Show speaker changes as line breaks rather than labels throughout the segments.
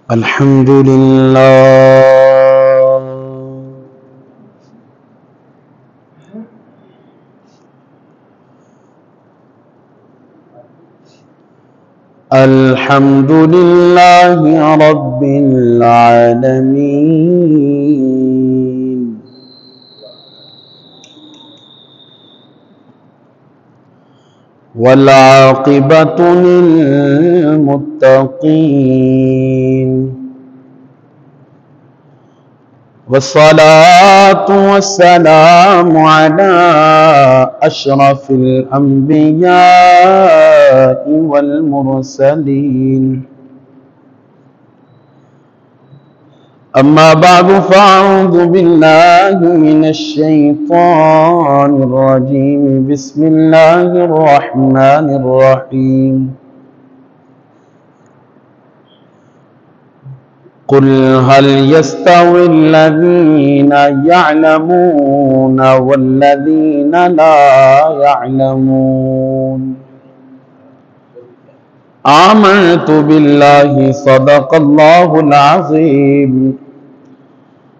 الحمد لله الحمد لله رب العالمين والعاقبة للمتقين والصلاة والسلام على أشرف الأنبياء والمرسلين أما بعد فأعوذ بالله من الشيطان الرجيم بسم الله الرحمن الرحيم قل هل يستوي الذين يعلمون والذين لا يعلمون آمنت بالله صدق الله العظيم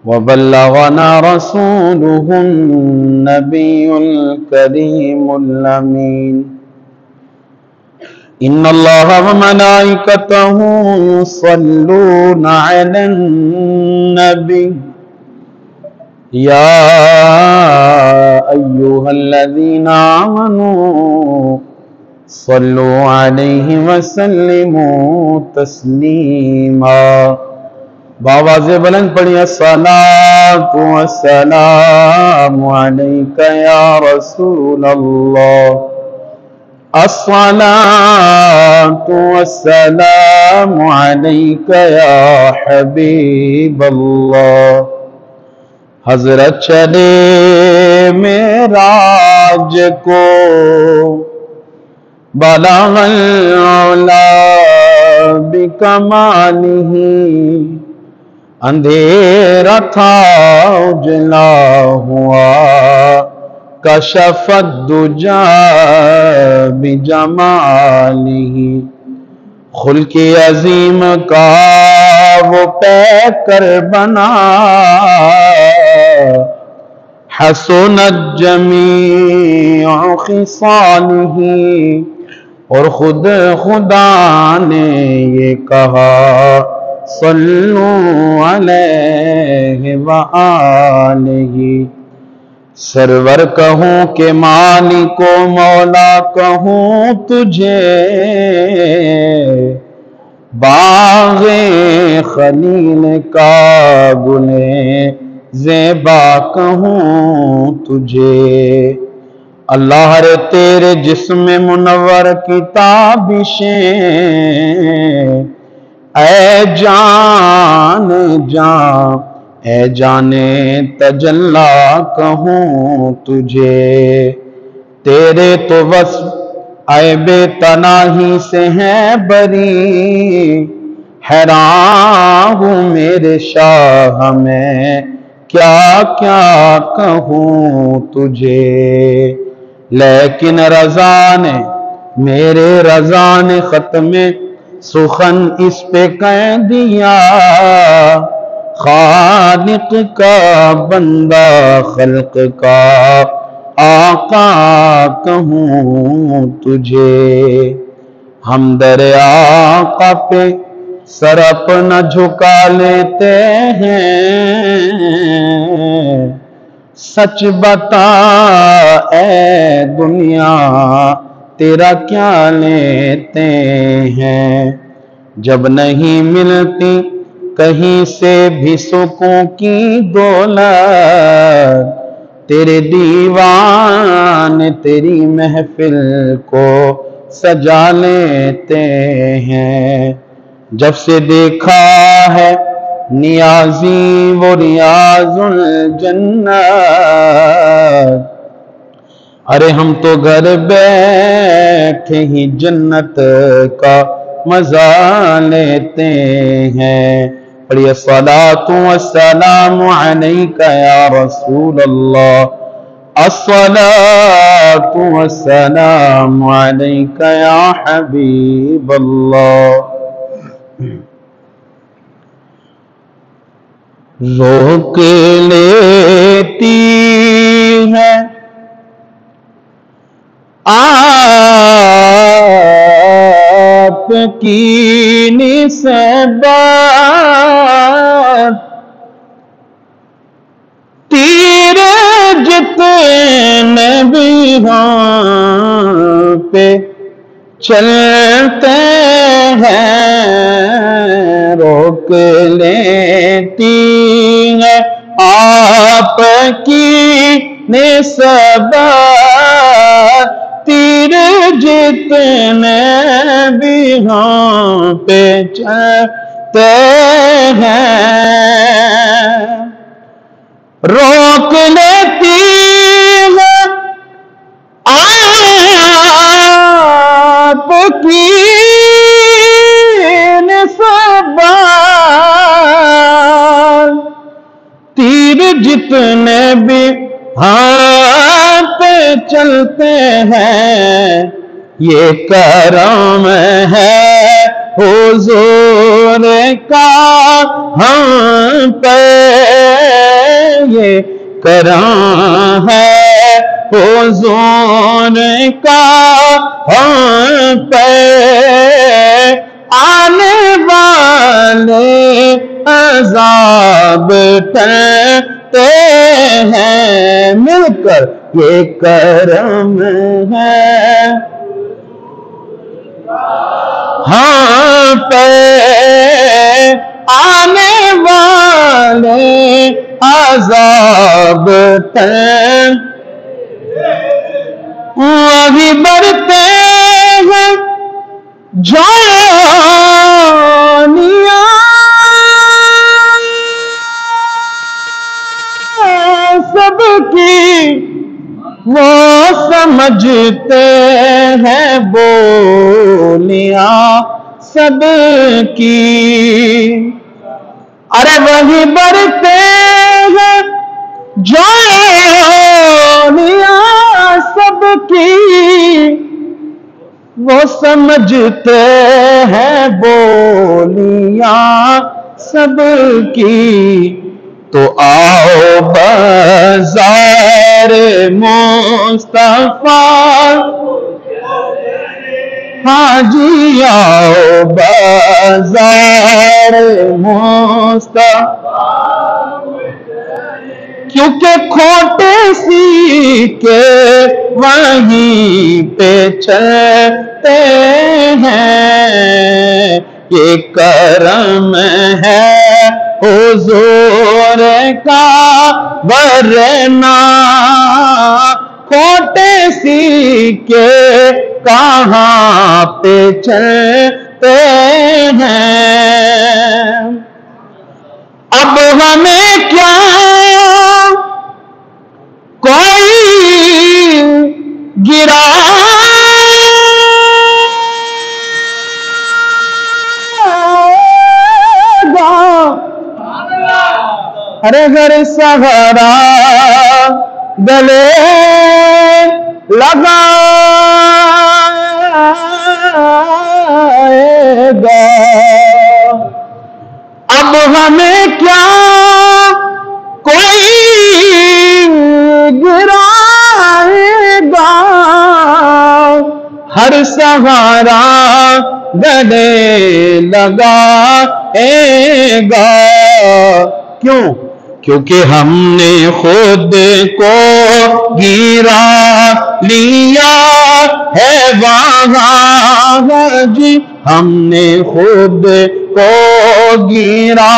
وبلغنا رسوله النبي الكريم الأمين إن الله وملائكته يصلون على النبي يا أيها الذين آمنوا صلوا عليه وسلموا تسلیما بآواز بلند پڑھیے الصلاۃ والسلام علیک یا رسول اللہ الصلاۃ والسلام علیک یا حبیب اللہ حضرت چلے معراج کو بلغ العلا بکمالہ اندھیرا تھا اجلا ہوا کشف الدجا بجمالہ خلق عظیم کا وہ پیکر بنا حسنت جمیع خصالہ اور خود خدا نے یہ کہا صلو علیہ وآلہ سرور کہوں کہ مالک و مولا کہوں تجھے باغ خلیل کا گلے زیبا کہوں تجھے اللہ رے تیرے جسم منور کی تابشیں اے جان جان اے جانے تجلا کہوں تجھے تیرے تو وصف عیب تناہی سے ہیں بری حیران ہوں میرے شاہ میں کیا کیا کہوں تجھے لیکن رضا نے میرے رضا نے ختم سخن اس پہ کہہ دیا خالق کا بندہ خلق کا آقا کہوں تجھے ہم در آقا پہ سر اپنا جھکا لیتے ہیں سچ بتا اے دنیا تیرا کیا لیتے ہیں جب نہیں ملتی کہیں سے بھی سکوں کی دولت تیرے دیوان تیری محفل کو سجا لیتے ہیں جب سے دیکھا ہے نیازی وہ ریاض الجنت ارے ہم تو گھر بیٹھے ہی جنت کا مزہ لیتے ہیں پڑھیے الصلاۃ والسلام علیک یا رسول اللہ الصلاۃ والسلام علیک یا حبیب اللہ روک لیتی ہے آپ کی نسبت تیر جتنے بھی ہوں پہ چلتے ہیں روک لیتی ہے آپ کی نسبت تیر جتنے بھی ہوں پہ چلتے ہیں روک لیتی ہے آپ کی نسبت تیر جتنے بھی ہاتھ چلتے ہیں یہ کرم ہے حضور کا ہم پہ یہ کرم ہے حضور کا ہم پہ آنے والے عذاب ٹلتے ہیں مل کر یہ کرم ہے ہاں پہ آنے والے عذاب وہی بڑھتے ہیں جانیاں سب کی وہ سمجھتے ہیں بولیاں سب کی ارے وہی بڑھتے ہیں جانیاں سب کی وہ سمجھتے ہیں بولیاں سب کی تو آؤ بازار مصطفیٰ ہاں جی آؤ بازار مصطفیٰ کیونکہ کھوٹے سیکے وہیں پہ چلتے ہیں یہ کرم ہے حضور کا ورنہ کھوٹے سیکے کہاں پہ چلتے ہیں اب ہمیں کیا کوئی گرا ارے گھر سہارا گلے لگائے گا اب ہمیں کیا کوئی گرائے گا ہر سہارا گلے لگائے گا کیوں کیونکہ ہم نے خود کو گرا لیا ہے وہاں جی ہم نے خود کو گرا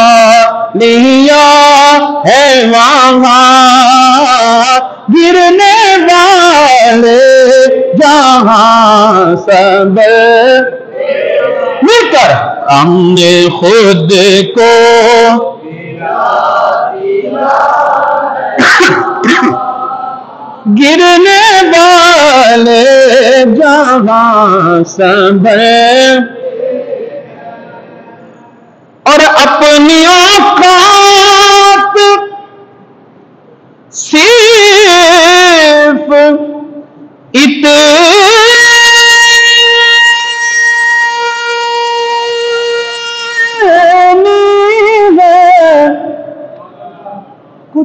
لیا ہے وہاں گرنے والے جہاں سب مل کر ہم نے خود کو گرنے والے جہاں سب اور اپنی اوقات صرف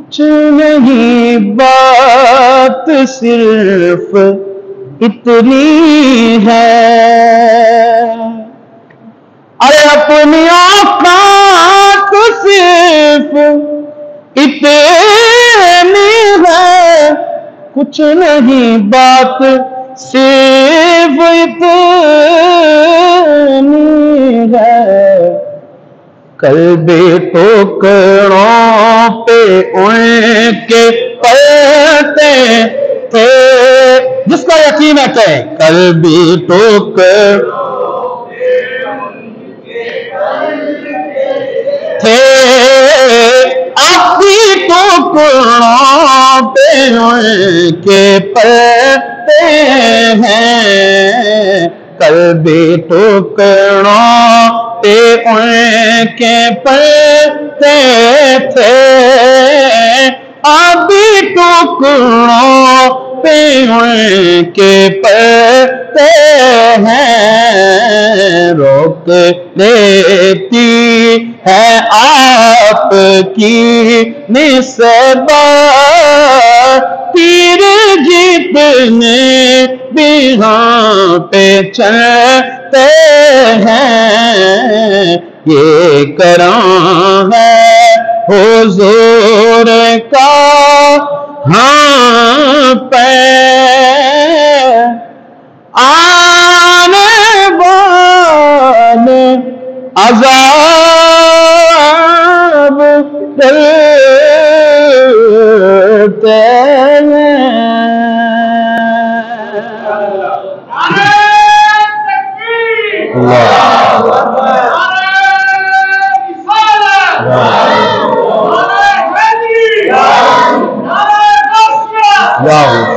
کچھ نہیں بات صرف اتنی ہے، ارے اپنی اوقات صرف اتنی ہے، کچھ نہیں بات صرف اتنی ہے، کل بھی ٹھوکروں پہ ان کے پڑتے تھے، جس کا یقین ہے کہ کل بھی ٹھوکروں پہ ان کے پڑتے تھے، اب بھی ٹھوکروں پہ ان کے پڑتے ہیں، کل بھی ٹھوکروں پہ ان کے پڑتے تھے، اب بھی ٹکڑوں پہ ان کے پڑتے ہیں، روک دیتی ہے آپ کی نسبت، تیر جتنے بھی ہاں پہ چلتے ہیں، یہ کرم ہے حضور کا ہاں پہ، آنے والے عذاب ڈلتے ہیں۔ اللہ